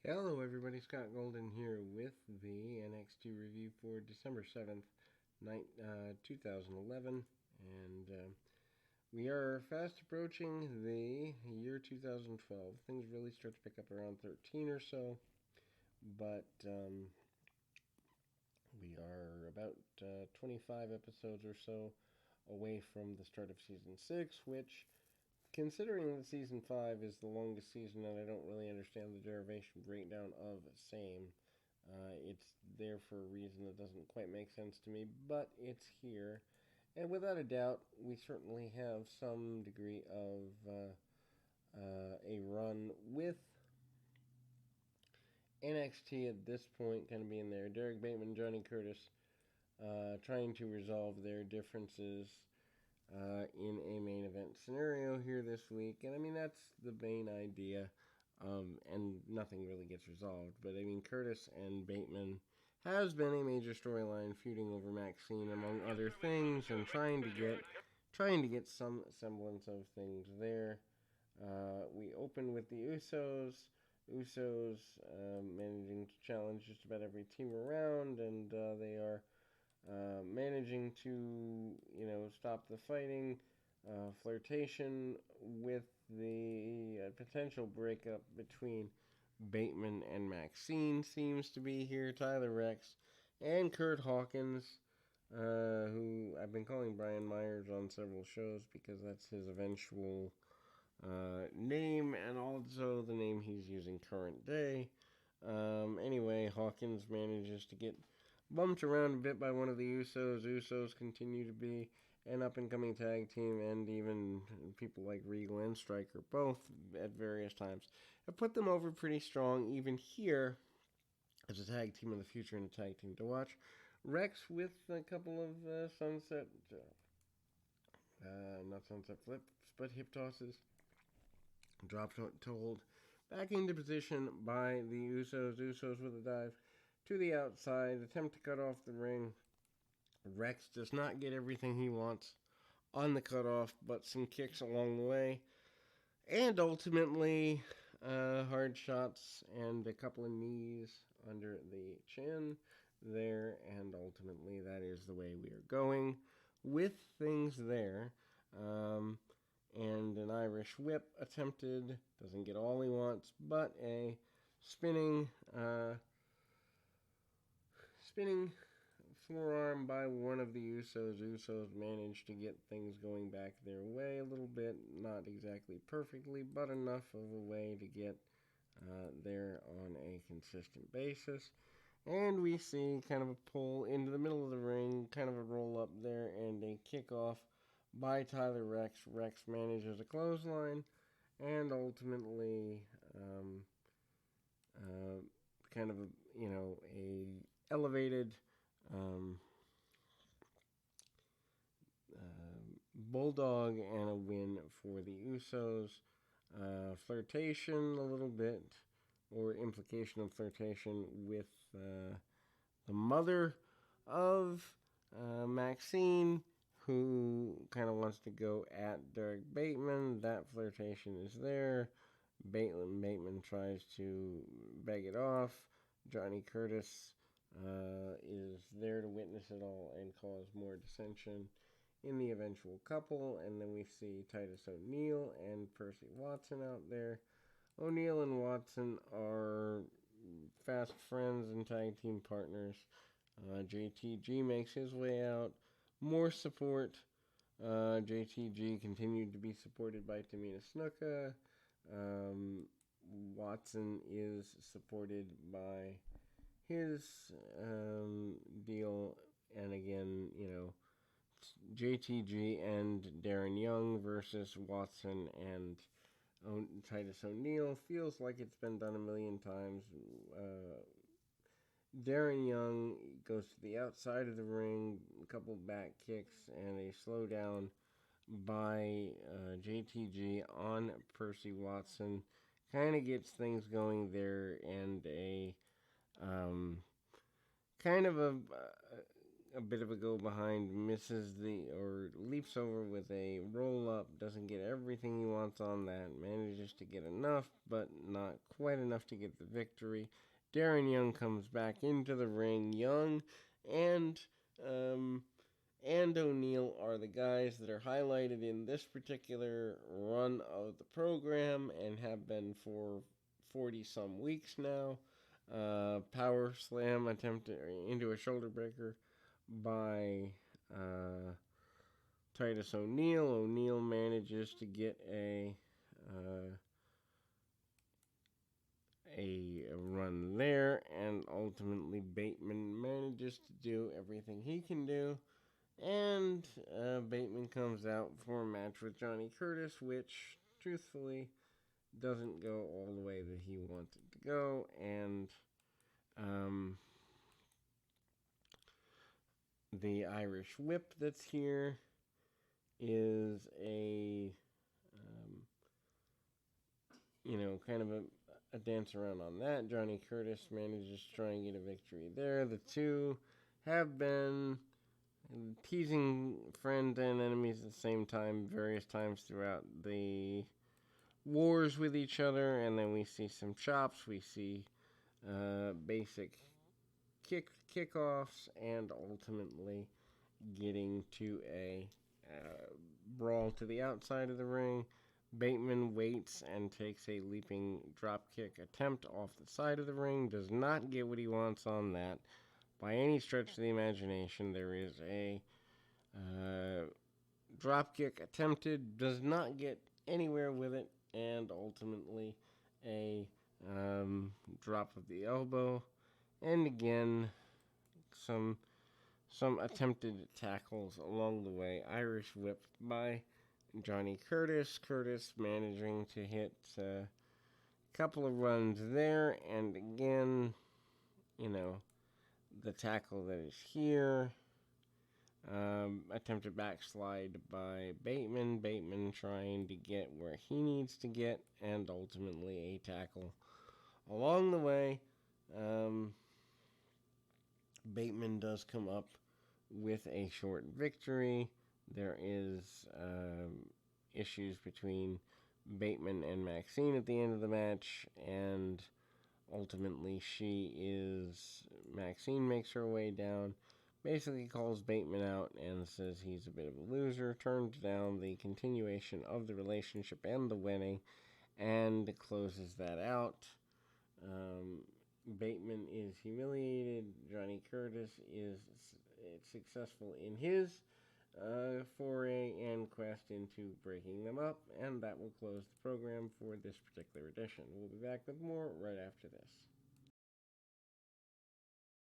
Hello, everybody. Scott Golden here with the NXT review for December 7th, 2011. And we are fast approaching the year 2012. Things really start to pick up around 13 or so. But we are about 25 episodes or so away from the start of season 6, which, considering that season 5 is the longest season and I don't really understand the derivation breakdown of same, it's there for a reason that doesn't quite make sense to me, but it's here. And without a doubt, we certainly have some degree of a run with NXT at this point kind of being there. Derek Bateman, Johnny Curtis trying to resolve their differences in a main event scenario here this week. And I mean, that's the main idea. And nothing really gets resolved. But I mean, Curtis and Bateman has been a major storyline, feuding over Maxine among other things, and trying to get some semblance of things there. We open with the Usos. Usos managing to challenge just about every team around, and they are managing to, stop the fighting, flirtation with the potential breakup between Bateman and Maxine seems to be here. Tyler Rex and Kurt Hawkins, who I've been calling Brian Myers on several shows because that's his eventual name and also the name he's using current day. Anyway, Hawkins manages to get bumped around a bit by one of the Usos. Usos continue to be an up-and-coming tag team, and even people like Regal and Striker, both at various times, have put them over pretty strong, even here, as a tag team of the future and a tag team to watch. Rex with a couple of not sunset flips, but hip tosses. Drop to hold. Back into position by the Usos. Usos with a dive to the outside. Attempt to cut off the ring. Rex does not get everything he wants on the cutoff, but some kicks along the way. And ultimately, hard shots and a couple of knees under the chin there. And ultimately, that is the way we are going with things there. And an Irish whip attempted. Doesn't get all he wants, but a spinning forearm by one of the Usos. Usos managed to get things going back their way a little bit. Not exactly perfectly, but enough of a way to get there on a consistent basis. And we see kind of a pull into the middle of the ring, kind of a roll up there, and a kickoff by Tyler Rex. Rex manages a clothesline, and ultimately, kind of a elevated bulldog and a win for the Usos. Flirtation a little bit, or implication of flirtation with the mother of Maxine, who kind of wants to go at Derek Bateman. That flirtation is there. Bateman tries to beg it off. Johnny Curtis is there to witness it all and cause more dissension in the eventual couple. And then we see Titus O'Neil and Percy Watson out there. O'Neil and Watson are fast friends and tag team partners. JTG makes his way out. More support. JTG continued to be supported by Tamina Snuka. Watson is supported by his deal. And again, JTG and Darren Young versus Watson and Titus O'Neil. Feels like it's been done a million times. Darren Young goes to the outside of the ring, a couple back kicks, and a slowdown by JTG on Percy Watson. Kind of gets things going there, and a kind of a bit of a go behind, or leaps over with a roll up, doesn't get everything he wants on that, manages to get enough, but not quite enough to get the victory. Darren Young comes back into the ring. Young and O'Neal are the guys that are highlighted in this particular run of the program and have been for 40 some weeks now. Power slam attempted into a shoulder breaker by Titus O'Neal. O'Neal manages to get a run there, and ultimately Bateman manages to do everything he can do, and Bateman comes out for a match with Johnny Curtis, which truthfully doesn't go all the way that he wanted to go, and the Irish whip that's here is kind of a dance around on that. Johnny Curtis manages to try and get a victory there. The two have been teasing friends and enemies at the same time various times throughout the wars with each other, and then we see some chops, we see basic kickoffs, and ultimately getting to a brawl to the outside of the ring. Bateman waits and takes a leaping dropkick attempt off the side of the ring. Does not get what he wants on that by any stretch of the imagination. There is a dropkick attempted, does not get anywhere with it, and ultimately a drop of the elbow. And again, some attempted tackles along the way. Irish whip by Johnny Curtis. Curtis managing to hit a couple of runs there, and again, the tackle that is here. Attempted backslide by Bateman. Bateman trying to get where he needs to get, and ultimately a tackle along the way. Bateman does come up with a short victory. There is issues between Bateman and Maxine at the end of the match, and ultimately Maxine makes her way down, basically calls Bateman out and says he's a bit of a loser, turns down the continuation of the relationship and the wedding, and closes that out. Bateman is humiliated. Johnny Curtis is successful in his foray and quest into breaking them up, and that will close the program for this particular edition. We'll be back with more right after this.